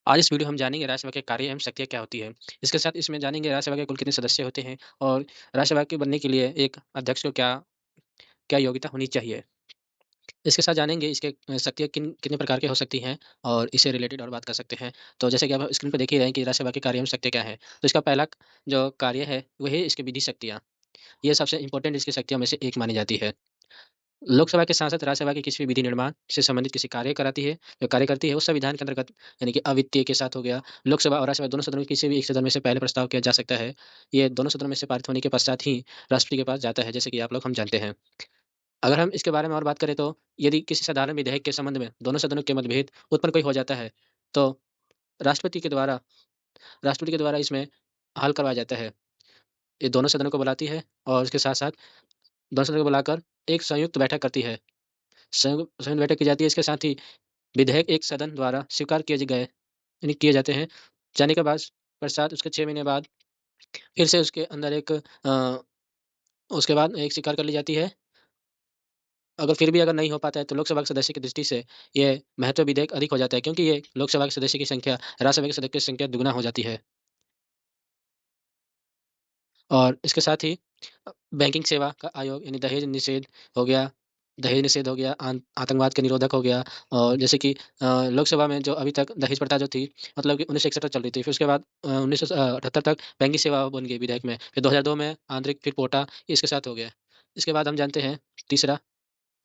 आज इस वीडियो हम जानेंगे राज्यसभा के कार्य एवं शक्तियाँ क्या होती है। इसके साथ इसमें जानेंगे राज्यसभा के कुल कितने सदस्य होते हैं और राज्यसभा के बनने के लिए एक अध्यक्ष को क्या क्या योग्यता होनी चाहिए। इसके साथ जानेंगे इसके शक्तियाँ कितने प्रकार की हो सकती हैं और इससे रिलेटेड और बात कर सकते हैं। तो जैसे कि आप स्क्रीन पे देख ही रहे हैं कि राज्यसभा के कार्य एवं शक्तियाँ क्या है। तो इसका पहला जो कार्य है वह है इसकी विधि शक्तियाँ। ये सबसे इम्पोर्टेंट इसकी शक्तियों में से एक मानी जाती है। लोकसभा के सांसद राज्यसभा के किसी भी विधि निर्माण से संबंधित किसी कार्य कराती है जो कार्य करती है उस संविधान के अंतर्गत यानी कि अवित्तीय के साथ हो गया। लोकसभा और राज्यसभा दोनों सदनों में किसी भी एक सदन में से पहले प्रस्ताव किया जा सकता है। ये दोनों सदनों में से पारित होने के पश्चात ही राष्ट्रपति के पास जाता है, जैसे कि आप लोग हम जानते हैं। अगर हम इसके बारे में और बात करें तो यदि किसी साधारण विधेयक के संबंध में दोनों सदनों के मतभेद उत्पन्न कोई हो जाता है तो राष्ट्रपति के द्वारा राष्ट्रपति के द्वारा इसमें हल करवाया जाता है। ये दोनों सदनों को बुलाती है और इसके साथ साथ दोनों सदनों को बुलाकर एक संयुक्त बैठक करती है। संयुक्त बैठक की जाती है। इसके साथ ही विधेयक एक सदन द्वारा स्वीकार किए गए यानी किए जाते हैं। जाने के बाद पश्चात उसके 6 महीने बाद फिर से उसके बाद एक स्वीकार कर ली जाती है। अगर नहीं हो पाता है तो लोकसभा के सदस्य की दृष्टि से ये महत्व विधेयक अधिक हो जाता है, क्योंकि ये लोकसभा के सदस्य की संख्या राज्यसभा के सदस्य की संख्या दुगुना हो जाती है। और इसके साथ ही बैंकिंग सेवा का आयोग यानी दहेज निषेध हो गया, आतंकवाद के निरोधक हो गया। और जैसे कि लोकसभा में जो अभी तक दहेज प्रथा जो थी, मतलब कि 1961 तक चल रही थी, फिर उसके बाद 1978 तक बैंकिंग सेवा बन गई विधेयक में, फिर 2002 में आंतरिक, फिर कोटा इसके साथ हो गया। इसके बाद हम जानते हैं तीसरा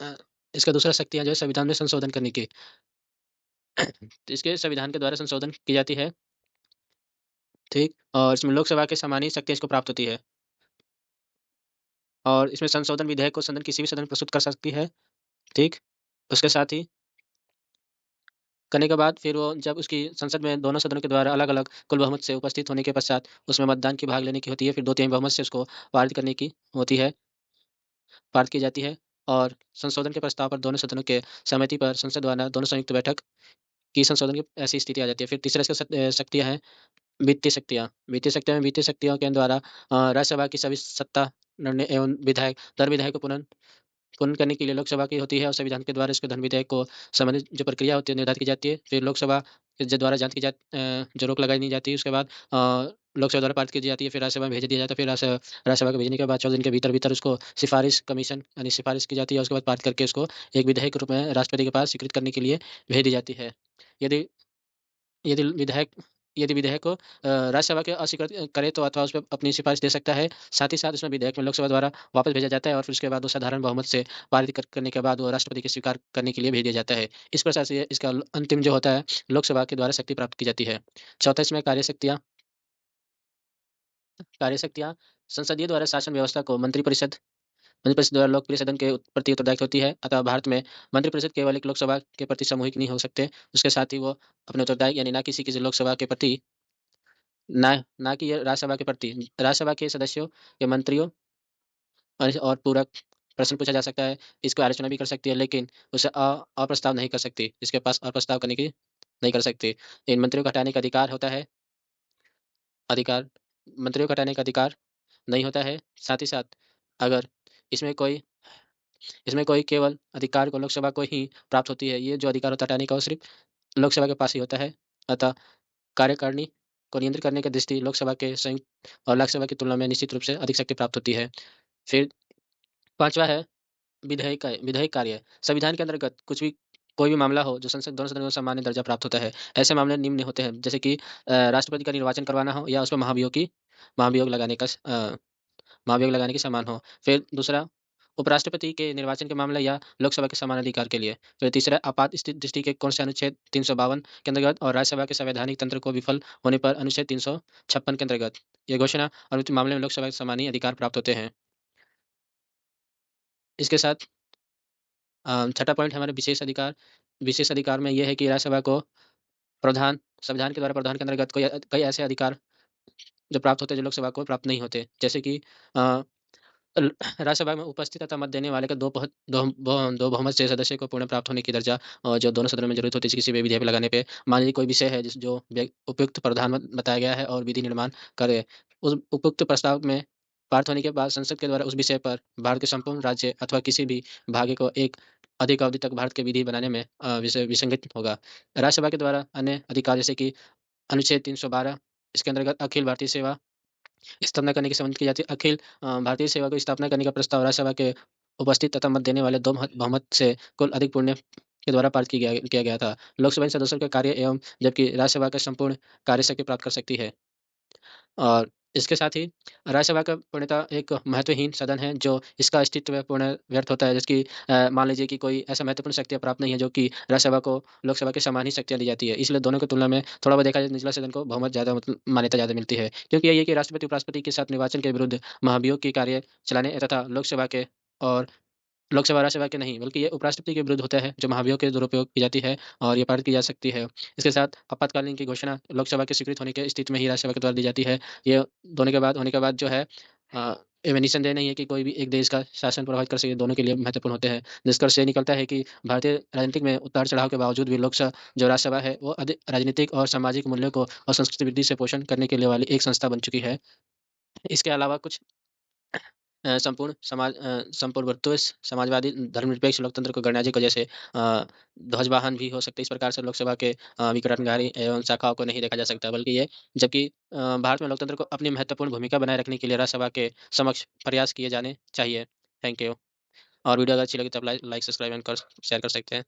अ, इसका दूसरा शक्तियाँ जो है संविधान में संशोधन करने की। तो इसके संविधान के द्वारा संशोधन की जाती है, ठीक? और इसमें लोकसभा के समान ही शक्तियाँ इसको प्राप्त होती है। और इसमें संशोधन विधेयक को सदन किसी भी सदन प्रस्तुत कर सकती है, ठीक? उसके साथ ही करने के बाद फिर वो जब उसकी संसद में दोनों सदनों के द्वारा अलग-अलग कुल बहुमत से उपस्थित होने के पश्चात उसमें मतदान की भाग लेने की होती है, फिर 2/3 बहुमत से उसको पारित करने की होती है पारित की जाती है। और संशोधन के प्रस्ताव पर दोनों सदनों के सहमति पर संसद द्वारा दोनों संयुक्त बैठक की संशोधन की ऐसी स्थिति आ जाती है। फिर तीसरा इसका शक्तियाँ हैं वित्तीय शक्तियाँ। वित्तीय शक्तियों के द्वारा राज्यसभा की सभी सत्ता निर्णय एवं विधायक को पूर्ण करने के लिए लोकसभा की होती है और संविधान के द्वारा इसके धन विधेयक को संबंधित जो प्रक्रिया होती है निर्धारित की जाती है। फिर लोकसभा के द्वारा जो रोक लगाई नहीं जाती है, उसके बाद लोकसभा द्वारा पारित की जाती है, फिर राज्यसभा में भेज दिया जाता है। फिर राज्यसभा को भेजने के बाद 14 दिन के भीतर उसको सिफारिश कमीशन यानी सिफारिश की जाती है और उसके बाद पारित करके उसको एक विधेयक के रूप में राष्ट्रपति के पास स्वीकृत करने के लिए भेज दी जाती है। यदि यदि विधायक यदि विधेयक को राज्यसभा के अस्वीकृत करे तो अथवा उस पे अपनी सिफारिश दे सकता है। साथ ही साथ उसमें विधेयक में लोकसभा द्वारा वापस भेजा जाता है और फिर उसके बाद वो साधारण बहुमत से पारित करने के बाद वो राष्ट्रपति के स्वीकार करने के लिए भेज दिया जाता है। इस प्रकार से इसका अंतिम जो होता है लोकसभा के द्वारा शक्ति प्राप्त की जाती है। चौथा इसमें कार्य शक्तियाँ संसदीय द्वारा शासन व्यवस्था को मंत्रिपरिषद द्वारा लोकप्रिय सदन के प्रति उत्तरदायित्व होती है। अतः भारत में मंत्रिपरिषद केवल एक लोकसभा के प्रति सामूहिक नहीं हो सकते। उसके साथ ही वो अपने उत्तरदायी यानी ना किसी लोकसभा के प्रति ना ना कि ये राज्यसभा के प्रति राज्यसभा के सदस्यों या मंत्रियों और पूरक प्रश्न पूछा जा सकता है। इसको आलोचना भी कर सकती है, लेकिन उसे अप्रस्ताव नहीं कर सकती। इसके पास अप्रस्ताव करने की नहीं कर सकती। इन मंत्रियों को हटाने का अधिकार मंत्रियों को हटाने का अधिकार नहीं होता है। साथ ही साथ अगर इसमें कोई इसमें कोई केवल अधिकार को लोकसभा को ही प्राप्त होती है। ये जो अधिकार होता है हटाने का वो सिर्फ लोकसभा के पास ही होता है। अतः कार्यकारिणी को नियंत्रित करने की दृष्टि लोकसभा के संयुक्त और राज्यसभा की तुलना में निश्चित रूप से अधिक शक्ति प्राप्त होती है। फिर पाँचवा है विधायी कार्य। संविधान के अंतर्गत कोई भी मामला हो जो संसद दोनों सदनों में सामान्य दर्जा प्राप्त होता है। ऐसे मामले निम्न होते हैं, जैसे कि राष्ट्रपति का निर्वाचन करवाना हो या उस पर महाभियोग लगाने का महाभियोग लगाने के समान हो। फिर दूसरा उपराष्ट्रपति के निर्वाचन के मामले या लोकसभा के समान अधिकार के लिए। फिर तीसरा आपात स्थिति दृष्टि के कौन से अनुच्छेद 352 के अंतर्गत और राज्यसभा के संवैधानिक तंत्र को विफल होने पर अनुच्छेद 356 के अंतर्गत ये घोषणा और उक्त मामले में लोकसभा के समान ही अधिकार प्राप्त होते हैं। इसके साथ छठा पॉइंट हमारे विशेष अधिकार में ये है कि राज्यसभा को प्रधान संविधान के द्वारा प्रधान के अंतर्गत कई ऐसे अधिकार जो प्राप्त होते हैं जो लोकसभा को प्राप्त नहीं होते, जैसे कि अ, राज्यसभा में उपस्थित तथा मत देने वाले का दो बहुमत से सदस्य को पूर्ण प्राप्त होने की दर्जा और जो दोनों सदनों में जरूरत होती है किसी भी विधेयक लगाने पे। मान लीजिए कोई विषय है उपयुक्त प्रावधान बताया गया है और विधि निर्माण करे, उस उपयुक्त प्रस्ताव में पारित होने के बाद संसद के द्वारा उस विषय पर भारत के संपूर्ण राज्य अथवा किसी भी भाग को एक अधिक अवधि तक भारत के विधि बनाने में विसंगत होगा। राज्यसभा के द्वारा अन्य अधिकार जैसे कि अनुच्छेद 312 इसके अंतर्गत अखिल भारतीय सेवा स्थापना करने की संबंध की जाती है। अखिल भारतीय सेवा को स्थापना करने का प्रस्ताव राज्यसभा के उपस्थित तथा मत देने वाले 2 बहुमत से कुल अधिक पुण्य के द्वारा पारित किया गया था। लोकसभा इन सदस्यों के कार्य एवं जबकि राज्यसभा का संपूर्ण कार्य शक्ति प्राप्त कर सकती है। और इसके साथ ही राज्यसभा का पूर्णतः एक महत्वहीन सदन है जो इसका अस्तित्व पूर्ण व्यर्थ होता है। जिसकी मान लीजिए कि कोई ऐसा महत्वपूर्ण शक्तियाँ प्राप्त नहीं है जो कि राज्यसभा को लोकसभा के समान ही शक्तियाँ दी जाती है। इसलिए दोनों की तुलना में थोड़ा बहुत देखा जाए निचला सदन को बहुमत ज़्यादा मतलब मान्यता ज़्यादा मिलती है। क्योंकि यही है कि राष्ट्रपति उपराष्ट्रपति के साथ निर्वाचन के विरुद्ध महाभियोग के कार्य चलाने तथा और लोकसभा राज्यसभा के नहीं बल्कि ये उपराष्ट्रपति के विरुद्ध होता है जो महाभियोग के दुरुपयोग की जाती है और ये पारित की जा सकती है। इसके साथ आपातकालीन की घोषणा लोकसभा के स्वीकृत होने के स्थिति में ही राज्यसभा के द्वारा दी जाती है। ये दोनों के बाद होने के बाद जो है ये निस्संदेह नहीं है कि कोई भी एक देश का शासन प्रभावित कर सके, दोनों के लिए महत्वपूर्ण होते हैं। निष्कर्ष ये निकलता है कि भारतीय राजनीतिक में उतार चढ़ाव के बावजूद भी लोकसभा जो राज्यसभा है वो अधिक राजनीतिक और सामाजिक मूल्यों को और संस्कृति वृद्धि से पोषण करने के लिए वाली एक संस्था बन चुकी है। इसके अलावा कुछ संपूर्ण वर्चस्व समाजवादी धर्मनिरपेक्ष लोकतंत्र को गणराज्य को जैसे ध्वजवाहन भी हो सकते हैं। इस प्रकार से लोकसभा के विकटनकारी एवं शाखाओं को नहीं देखा जा सकता बल्कि ये जबकि भारत में लोकतंत्र को अपनी महत्वपूर्ण भूमिका बनाए रखने के लिए राज्यसभा के समक्ष प्रयास किए जाने चाहिए। Thank you. और वीडियो अगर अच्छी लगी तो आप लाइक सब्सक्राइब एंड कर शेयर कर सकते हैं।